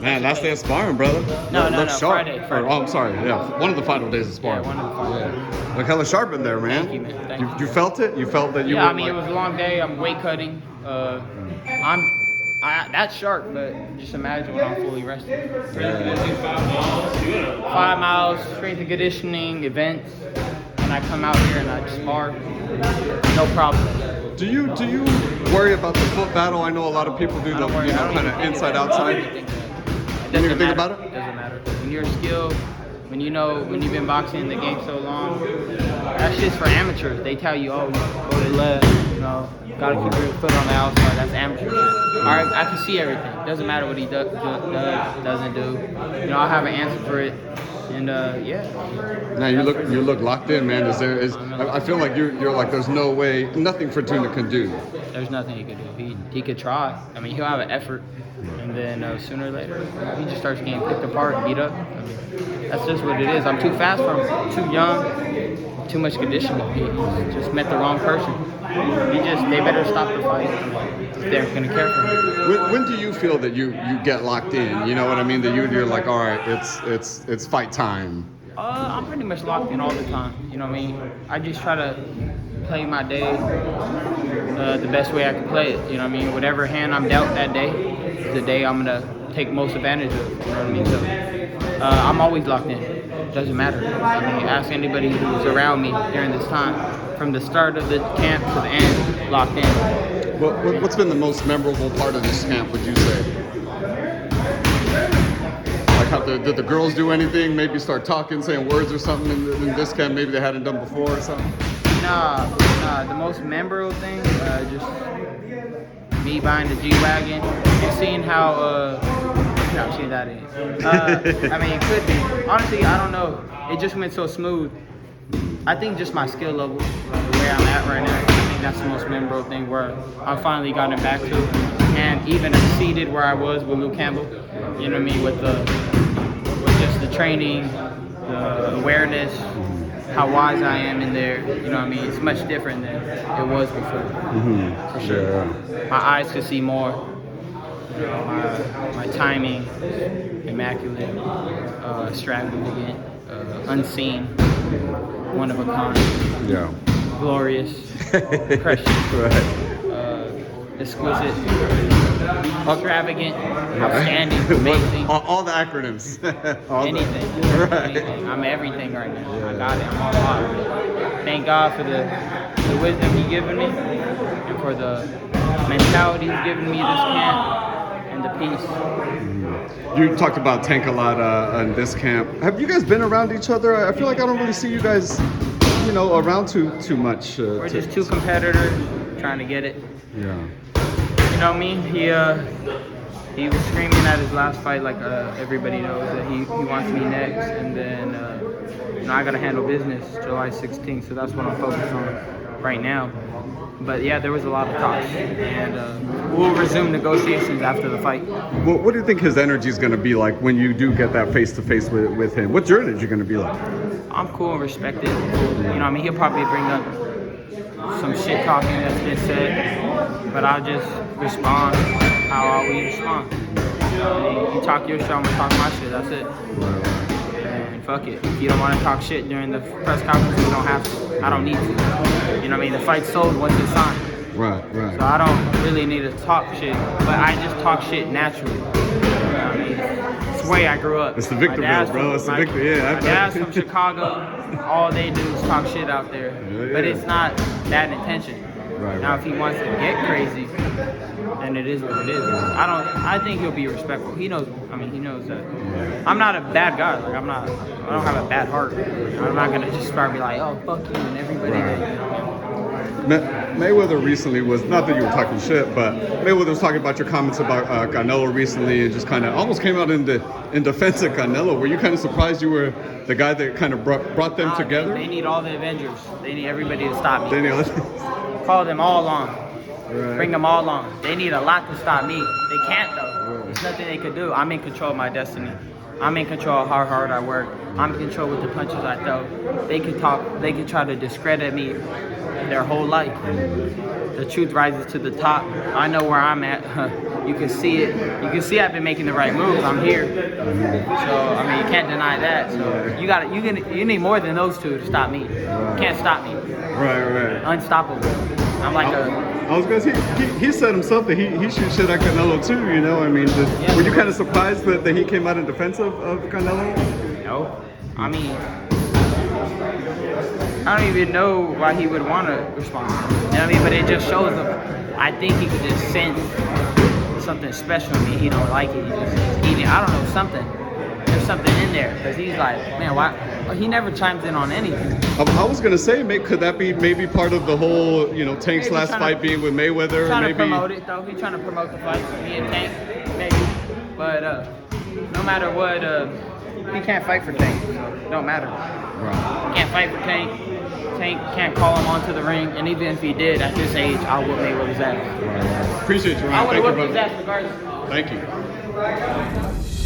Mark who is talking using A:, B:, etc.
A: Man, last day of sparring, brother.
B: No,
A: Look sharp.
B: Friday.
A: Oh, I'm sorry. Yeah, one of the final days of sparring.
B: Yeah, one of the final
A: Yeah. Look hella sharp in there, man.
B: Thank you, man. Thank you.
A: You felt it? You felt that you
B: Yeah,
A: were
B: I mean, it was a long day. I'm weight cutting. That's sharp, but just imagine when I'm fully rested. 5 miles, strength and conditioning events, and I come out here and I just spar. No problem.
A: Do you worry about the foot battle? I know a lot of people do the kind of inside outside.
B: You
A: don't even think about it?
B: It doesn't matter. When you're skilled, when you've been boxing in the game so long, that's just for amateurs. They tell you, oh, go to the left, gotta keep your foot on the outside. That's amateur shit. Alright, I can see everything. Doesn't matter what he doesn't do. I have an answer for it. And yeah.
A: Now you look locked in, man. I feel like you're like there's no way, nothing Fortuna can do.
B: There's nothing he could do. He could try. I mean, he'll have an effort, and then sooner or later he just starts getting picked apart and beat up. I mean, that's just what it is. I'm too fast for him. Too young. Too much conditioning. He just met the wrong person. They better stop the fight if they're gonna care for him.
A: When do you feel that you get locked in? You know what I mean? That you're like, all right, it's fight time.
B: I'm pretty much locked in all the time. You know what I mean? I just try to play my day the best way I can play it. You know what I mean? Whatever hand I'm dealt that day is the day I'm gonna take most advantage of. You know what I mean? So I'm always locked in. Doesn't matter. I mean, ask anybody who's around me during this time, from the start of the camp to the end, locked in.
A: What's been the most memorable part of this camp, would you say? Like, did the girls do anything? Maybe start talking, saying words or something in this camp maybe they hadn't done before or something?
B: Nah. The most memorable thing, just me buying the G-Wagon and seeing how actually that is. I mean, it could be. Honestly, I don't know. It just went so smooth. I think just my skill level, where I'm at right now, I think that's the most memorable thing where I finally gotten it back to, and even exceeded where I was with Luke Campbell. You know what I mean? With just the training, the awareness, how wise I am in there. You know what I mean? It's much different than it was before. Mm-hmm. For sure. Yeah. My eyes could see more. My timing, immaculate, extravagant, unseen, one of a kind, glorious, precious, exquisite, extravagant, outstanding, amazing.
A: All the acronyms.
B: Anything. I'm everything right now. I got it. I'm on fire. Thank God for the wisdom He's given me and for the mentality He's given me this camp. The peace.
A: You talked about Tank a lot in this camp. Have you guys been around each other? I feel like I don't really see you guys, around too much.
B: We're just two competitors trying to get it.
A: Yeah.
B: You know what I mean? He was screaming at his last fight like everybody knows that he wants me next, and then I got to handle business July 16th, so that's what I'm focused on right now. But yeah, there was a lot of talks, and we'll resume negotiations after the fight.
A: Well, what do you think his energy is going to be like when you do get that face-to-face with him? What's your energy going to be like?
B: I'm cool and respected. You know what I mean? He'll probably bring up some shit talking that's been said, but I'll just respond how I always respond. You talk your shit, I'm going to talk my shit. That's it. And fuck it. If you don't want to talk shit during the press conference, you don't have to. I don't need to. You know what I mean? The fight's sold once it's signed.
A: Right.
B: So I don't really need to talk shit, but I just talk shit naturally. You know what I mean? It's the way I grew up.
A: It's the Victorville, bro. It's the Victorville. Yeah.
B: My dad's from Chicago. All they do is talk shit out there. Yeah. But it's not that intention. Now, if he wants to get crazy, then it is what it is. I think he'll be respectful. He knows. I mean, he knows that. I'm not a bad guy. Like I don't have a bad heart. I'm not gonna just start be like, oh fuck you and everybody.
A: Mayweather recently was, not that you were talking shit, but Mayweather was talking about your comments about Canelo recently, and just kind of almost came out in defense of Canelo. Were you kind of surprised you were the guy that kind of brought them together?
B: They need all the Avengers. They need everybody to stop me. Call them all on. Bring them all on. They need a lot to stop me. They can't though. There's nothing they could do. I'm in control of my destiny. I'm in control of how hard I work. I'm in control with the punches I throw. They could talk. They could try to discredit me their whole life. The truth rises to the top. I know where I'm at. You can see it. You can see I've been making the right moves. I'm here. So I mean, you can't deny that. So you need more than those two to stop me. You can't stop me.
A: Right.
B: Unstoppable. I'm like
A: I was gonna say he said himself that he shoots shit at Canelo too. You know, I mean, were you kind of surprised that he came out in defense of Canelo?
B: No, I mean, I don't even know why he would want to respond. You know what I mean? But it just shows him. I think he could just sense something special in me. He don't like it. He just eating. I don't know, something. There's something in there because he's like, man, why? He never chimes in on anything.
A: I was gonna say, could that be maybe part of the whole, Tank's last fight being with Mayweather?
B: He's trying
A: maybe
B: to promote it though. He's trying to promote the fight, me and Tank, maybe. But no matter what, he can't fight for Tank. So it don't matter.
A: Right.
B: Can't fight for Tank. Tank can't call him onto the ring, and even if he did, at this age, I'll whoop Mayweather's ass.
A: Right. Appreciate you, Ryan.
B: I would
A: Thank
B: have
A: you,
B: whooped his
A: brother.
B: ass regardless.
A: Thank you.